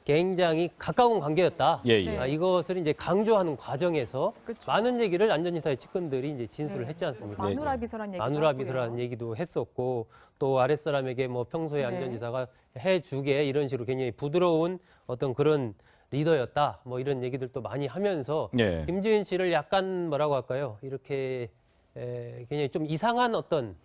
S6: 굉장히 가까운 관계였다. 이것을 이제 강조하는 과정에서 많은 얘기를 안 전 지사의 측근들이 이제 진술을 했지 않습니까?
S5: 마누라 비서라는
S6: 얘기도 했었고 또 아랫사람에게 평소에 안 전 지사가 해주게 이런 식으로 굉장히 부드러운 어떤 그런 리더였다. 이런 얘기들도 많이 하면서 김지은 씨를 약간 이렇게 굉장히 좀 이상한 어떤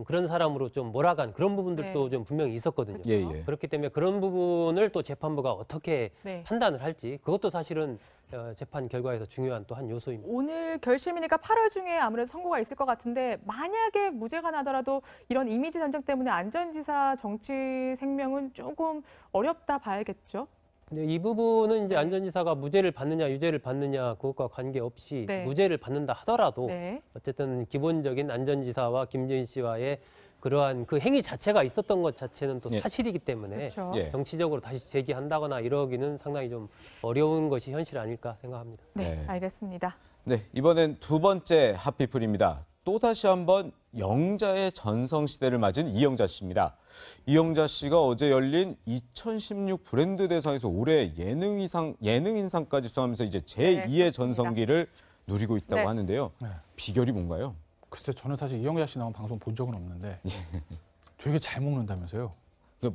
S6: 그런 사람으로 좀 몰아간 그런 부분들도 좀 분명히 있었거든요. 그렇기 때문에 그런 부분을 또 재판부가 어떻게 판단을 할지 그것도 사실은 재판 결과에서 중요한 또 한 요소입니다.
S5: 오늘 결심이니까 8월 중에 아무래도 선고가 있을 것 같은데 만약에 무죄가 나더라도 이런 이미지 전쟁 때문에 안 전 지사 정치 생명은 조금 어렵다 봐야겠죠?
S6: 근데 이 부분은 이제 안전지사가 무죄를 받느냐 유죄를 받느냐 그것과 관계없이
S5: 네.
S6: 무죄를 받는다 하더라도
S5: 네.
S6: 어쨌든 기본적인 안전지사와 김지은 씨와의 그러한 그 행위 자체가 있었던 것 자체는 또
S1: 예.
S6: 사실이기 때문에
S5: 그렇죠.
S1: 예.
S6: 정치적으로 다시 제기한다거나 이러기는 상당히 좀 어려운 것이 현실 아닐까 생각합니다.
S5: 네,
S1: 네.
S5: 알겠습니다.
S1: 네, 이번엔 두 번째 핫피플입니다. 또다시 한번 영자의 전성시대를 맞은 이영자 씨입니다. 이영자 씨가 어제 열린 2016 브랜드 대상에서 올해 예능인상까지 수상하면서 이제 제2의 전성기를 누리고 있다고
S5: 네.
S1: 하는데요.
S18: 네.
S1: 비결이 뭔가요?
S18: 글쎄 저는 사실 이영자 씨 나온 방송 본 적은 없는데 되게 잘 먹는다면서요.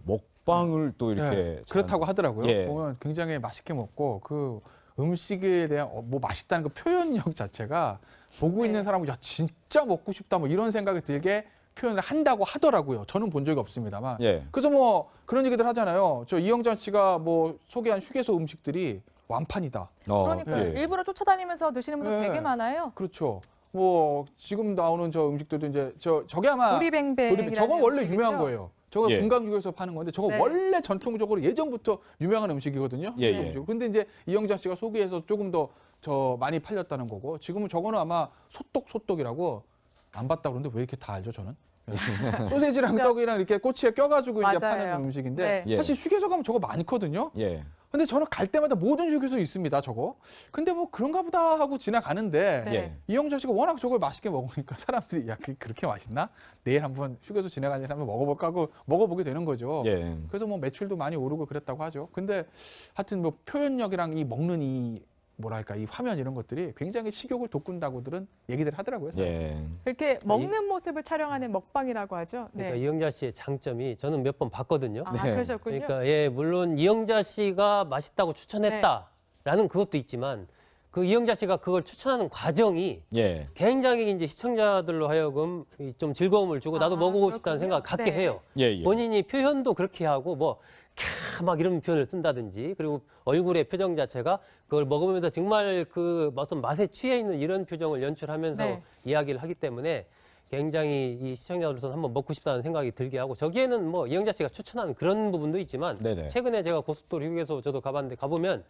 S1: 먹방을 또 이렇게
S18: 네, 그렇다고 하더라고요.
S1: 예.
S18: 보면 굉장히 맛있게 먹고 그 음식에 대한 뭐 맛있다는 그 표현력 자체가 보고 있는 사람은 야 진짜 먹고 싶다 뭐 이런 생각이 들게 표현을 한다고 하더라고요. 저는 본 적이 없습니다만.
S1: 예.
S18: 그래서 뭐 그런 얘기들 하잖아요. 저 이영자 씨가 뭐 소개한 휴게소 음식들이 완판이다.
S5: 그러니까
S18: 예.
S5: 일부러 쫓아다니면서 드시는 분들
S18: 예.
S5: 되게 많아요.
S18: 그렇죠. 뭐 지금 나오는 저 음식들도 이제 저게 아마
S5: 보리뱅뱅
S18: 저거 원래 유명한 거예요. 저거
S1: 예.
S18: 금강주에서 파는 건데 저거
S5: 네.
S18: 원래 전통적으로 예전부터 유명한 음식이거든요.
S1: 예,
S18: 유명한 음식. 근데 이제 이영자 씨가 소개해서 조금 더 저 많이 팔렸다는 거고 지금은 저거는 아마 소떡이라고 안 봤다 그러는데 왜 이렇게 다 알죠 저는? 소세지랑 떡이랑 이렇게 꼬치에 껴가지고 이제
S5: 맞아요.
S18: 파는 음식인데
S5: 네.
S18: 사실 휴게소 가면 저거 많거든요.
S1: 예.
S18: 근데 저는 갈 때마다 모든 휴게소 있습니다, 저거. 근데 뭐 그런가 보다 하고 지나가는데
S5: 네.
S18: 이영자 씨가 워낙 저걸 맛있게 먹으니까 사람들이 야, 그렇게 맛있나? 내일 한번 휴게소 지나가는 데 한번 먹어볼까 하고 먹어보게 되는 거죠.
S1: 예.
S18: 그래서 뭐 매출도 많이 오르고 그랬다고 하죠. 근데 하여튼 뭐 표현력이랑 이 먹는 이 뭐랄까 이 화면 이런 것들이 굉장히 식욕을 돋군다고들은 얘기들 하더라고요.
S1: 예.
S5: 이렇게 먹는 모습을 촬영하는 먹방이라고 하죠.
S6: 그러니까
S5: 네.
S6: 이영자 씨의 장점이 저는 몇 번 봤거든요.
S5: 아, 그러셨군요.
S6: 그러니까 예, 물론 이영자 씨가 맛있다고 추천했다라는 그것도 있지만 그 이영자 씨가 그걸 추천하는 과정이
S1: 예.
S6: 굉장히 이제 시청자들로 하여금 좀 즐거움을 주고 나도 먹어보고 싶다는 생각을 갖게
S5: 네.
S6: 해요.
S1: 예, 예.
S6: 본인이 표현도 그렇게 하고 뭐 막 이런 표현을 쓴다든지 그리고 얼굴의 표정 자체가 그걸 먹으면서 정말 그 무슨 맛에 취해 있는 이런 표정을 연출하면서
S5: 네.
S6: 이야기를 하기 때문에 굉장히 이 시청자들로서는 한번 먹고 싶다는 생각이 들게 하고 저기에는 뭐 이영자 씨가 추천하는 그런 부분도 있지만
S1: 네네.
S6: 최근에 제가 고속도로 휴게소 저도 가봤는데 가보면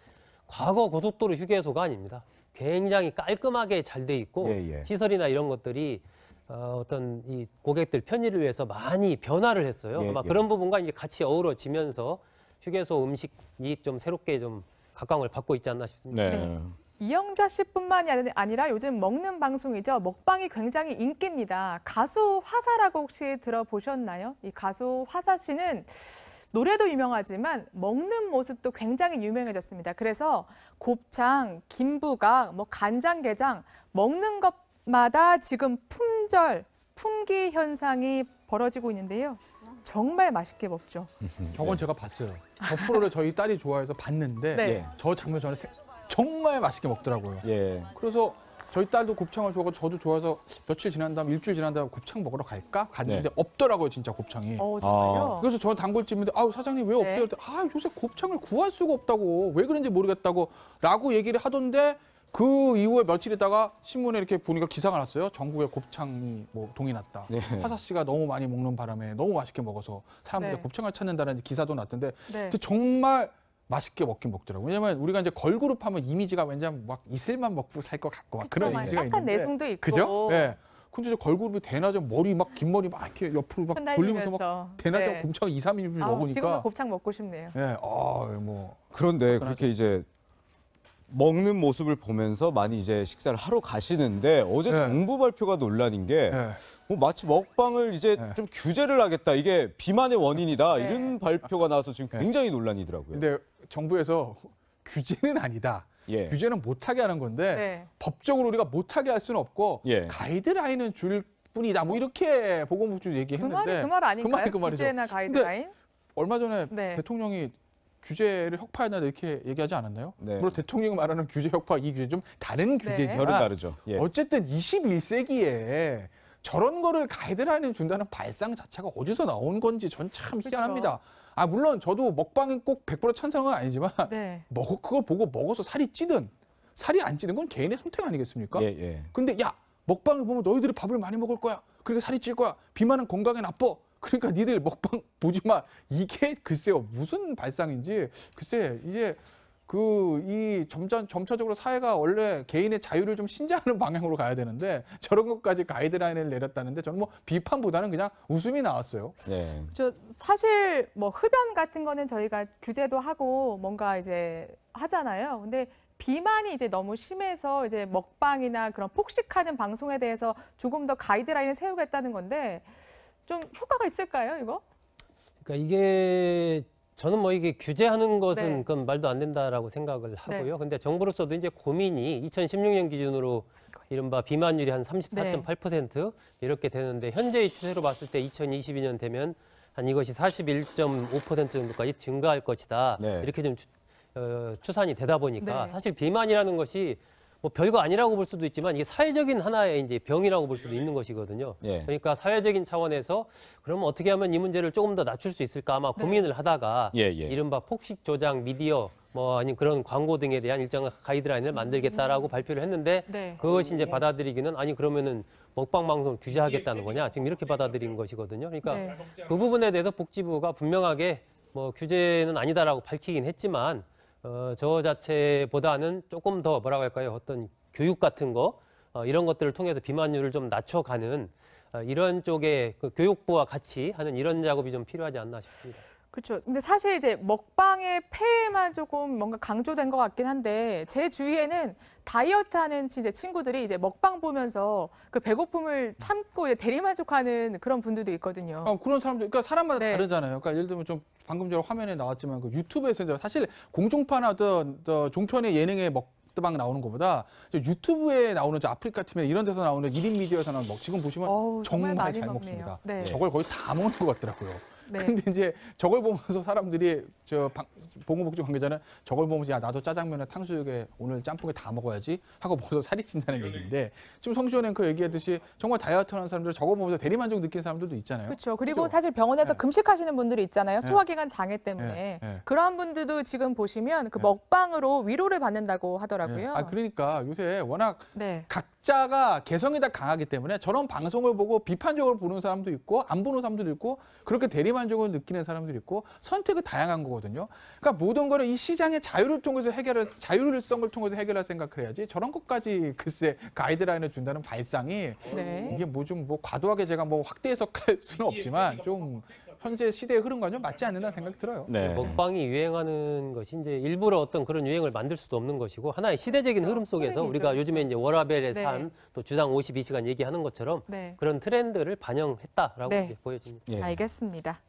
S6: 과거 고속도로 휴게소가 아닙니다. 굉장히 깔끔하게 잘 돼 있고
S1: 예, 예.
S6: 시설이나 이런 것들이 어떤 이 고객들 편의를 위해서 많이 변화를 했어요.
S1: 예,
S6: 아마
S1: 예.
S6: 그런 부분과 이제 같이 어우러지면서 휴게소 음식이 좀 새롭게 좀 각광을 받고 있지 않나 싶습니다.
S1: 네.
S5: 이영자 씨뿐만이 아니라 요즘 먹는 방송이죠. 먹방이 굉장히 인기입니다. 가수 화사라고 혹시 들어보셨나요? 이 가수 화사 씨는 노래도 유명하지만 먹는 모습도 굉장히 유명해졌습니다. 그래서 곱창, 김부각, 뭐 간장게장 먹는 것마다 지금 품귀 현상이 벌어지고 있는데요. 정말 맛있게 먹죠.
S18: 저건 제가 봤어요. 저 프로를 저희 딸이 좋아해서 봤는데
S5: 네.
S18: 저 장면 저는 정말 맛있게 먹더라고요.
S1: 예.
S18: 그래서 저희 딸도 곱창을 좋아하고 저도 좋아해서 며칠 지난 다음 일주일 지난 다음 곱창 먹으러 갈까? 갔는데
S1: 네.
S18: 없더라고요 진짜 곱창이.
S5: 정말요?
S18: 그래서 저 단골집인데 아우 사장님 왜 없대요? 아 요새 곱창을 구할 수가 없다고 왜 그런지 모르겠다고 라고 얘기를 하던데 그 이후에 며칠 있다가 신문에 이렇게 보니까 기사가 났어요. 전국에 곱창이 뭐 동이 났다.
S1: 네.
S18: 화사 씨가 너무 많이 먹는 바람에 너무 맛있게 먹어서 사람들이
S5: 네.
S18: 곱창을 찾는다는 기사도 났던데
S5: 네.
S18: 근데 정말 맛있게 먹긴 먹더라고요. 왜냐면 우리가 이제 걸그룹 하면 이미지가 왠지 막 이슬만 먹고 살 것 같고 막 그런 이미지가
S5: 약간
S18: 있는데.
S5: 내숭도 있고.
S18: 그죠? 예. 근데 이제 걸그룹이 대낮에 머리 막 긴 머리 막 이렇게 옆으로 막 돌리면서 막 대낮에
S5: 네.
S18: 곱창 2, 3인분 먹으니까.
S5: 지금은 곱창 먹고 싶네요.
S18: 예. 뭐
S1: 그런데 그렇게 이제 먹는 모습을 보면서 많이 이제 식사를 하러 가시는데 어제 정부 발표가 논란인 게 마치 먹방을 이제 좀 규제를 하겠다. 이게 비만의 원인이다. 이런 발표가 나와서 지금 굉장히 논란이더라고요.
S18: 근데 정부에서 규제는 아니다. 규제는 못하게 하는 건데 법적으로 우리가 못하게 할 수는 없고 가이드라인은 줄 뿐이다. 뭐 이렇게 보건복지부 얘기했는데
S5: 그 말 아닌가요?
S18: 그 말이죠.
S5: 규제나 가이드라인?
S18: 얼마 전에 대통령이 규제를 혁파해야 이렇게 얘기하지 않았나요? 물론 대통령이 말하는 규제 혁파 이 규제 좀 다른 규제지만
S1: 결은 다르죠.
S18: 어쨌든 21세기에 저런 거를 가이드라인을 준다는 발상 자체가 어디서 나온 건지 전 참 희한합니다. 아 물론 저도 먹방은 꼭 100% 찬성은 아니지만 그걸 보고 먹어서 살이 찌든 살이 안 찌는 건 개인의 선택 아니겠습니까? 근데 야 먹방을 보면 너희들이 밥을 많이 먹을 거야. 그리고 살이 찔 거야. 비만은 건강에 나빠. 그러니까 니들 먹방 보지 마. 이게 글쎄요 무슨 발상인지 글쎄 이제 이 점차적으로 사회가 원래 개인의 자유를 좀 신장하는 방향으로 가야 되는데 저런 것까지 가이드라인을 내렸다는데 저는 뭐 비판보다는 그냥 웃음이 나왔어요.
S1: 네.
S5: 사실 뭐 흡연 같은 거는 저희가 규제도 하고 뭔가 이제 하잖아요. 근데 비만이 이제 너무 심해서 이제 먹방이나 그런 폭식하는 방송에 대해서 조금 더 가이드라인을 세우겠다는 건데 좀 효과가 있을까요, 이거?
S6: 그러니까 이게 저는 뭐 이게 규제하는 것은 그건 말도 안 된다라고 생각을 하고요. 근데 정부로서도 이제 고민이 2016년 기준으로 이른바 비만율이 한 34.8% 이렇게 되는데 현재의 추세로 봤을 때 2022년 되면 한 이것이 41.5% 정도까지 증가할 것이다. 이렇게 좀 추산이 되다 보니까 사실 비만이라는 것이 뭐 별거 아니라고 볼 수도 있지만 이게 사회적인 하나의 이제 병이라고 볼 수도 있는 것이거든요. 그러니까 사회적인 차원에서 그러면 어떻게 하면 이 문제를 조금 더 낮출 수 있을까 아마 고민을 하다가 이른바 폭식 조장 미디어 뭐 아니 그런 광고 등에 대한 일정한 가이드라인을 만들겠다라고 발표를 했는데 그것이 이제 받아들이기는 아니 그러면은 먹방 방송 규제하겠다는 거냐 지금 이렇게 받아들인 것이거든요. 그러니까 그 부분에 대해서 복지부가 분명하게 뭐 규제는 아니다라고 밝히긴 했지만 저 자체보다는 조금 더 뭐라고 할까요? 어떤 교육 같은 거 이런 것들을 통해서 비만율을 좀 낮춰가는 이런 쪽의 그 교육부와 같이 하는 이런 작업이 좀 필요하지 않나 싶습니다.
S5: 그렇죠. 근데 사실 이제 먹방의 폐해만 조금 뭔가 강조된 것 같긴 한데 제 주위에는 다이어트하는 이제 친구들이 이제 먹방 보면서 그 배고픔을 참고 이제 대리만족하는 그런 분들도 있거든요.
S18: 그런 사람들, 그러니까 사람마다 다르잖아요. 그러니까 예를 들면 좀 방금 전에 화면에 나왔지만 그 유튜브에서 사실 공중파나 어떤 종편의 예능의 먹방 나오는 것보다 유튜브에 나오는 저 아프리카 TV나 이런 데서 나오는 1인 미디어에서 나오는 지금 보시면 정말 잘 먹습니다. 저걸 거의 다 먹는 것 같더라고요. 근데 이제 저걸 보면서 사람들이 보건복지 관계자는 저걸 보면서 야 나도 짜장면에 탕수육에 오늘 짬뽕에 다 먹어야지 하고 보면서 살이 찐다는 얘기인데 지금 성시원 앵커 얘기했듯이 정말 다이어트하는 사람들 저거 보면서 대리만족 느끼는 사람들도 있잖아요.
S5: 그렇죠. 그리고 사실 병원에서 금식하시는 분들이 있잖아요. 소화기관 장애 때문에 그러한 분들도 지금 보시면 그 먹방으로 위로를 받는다고 하더라고요.
S18: 그러니까 요새 워낙 각자가 개성이 다 강하기 때문에 저런 방송을 보고 비판적으로 보는 사람도 있고 안 보는 사람도 있고 그렇게 대리만족을 느끼는 사람들이 있고 선택은 다양한 거거든요. 그러니까 모든 거를 이 시장의 자유를 통해서 자율성을 통해서 해결할 생각을 해야지 저런 것까지 글쎄 가이드라인을 준다는 발상이 이게 뭐 좀 과도하게 제가 뭐 확대 해석할 수는 없지만 좀 현재 시대의 흐름과 좀 맞지 않는다는 생각이 들어요.
S6: 먹방이 유행하는 것이 이제 일부러 어떤 그런 유행을 만들 수도 없는 것이고 하나의 시대적인 흐름 속에서 우리가 요즘에 이제 워라벨의 삶, 또 주당 52시간 얘기하는 것처럼 그런 트렌드를 반영했다라고 보여집니다.
S5: 알겠습니다.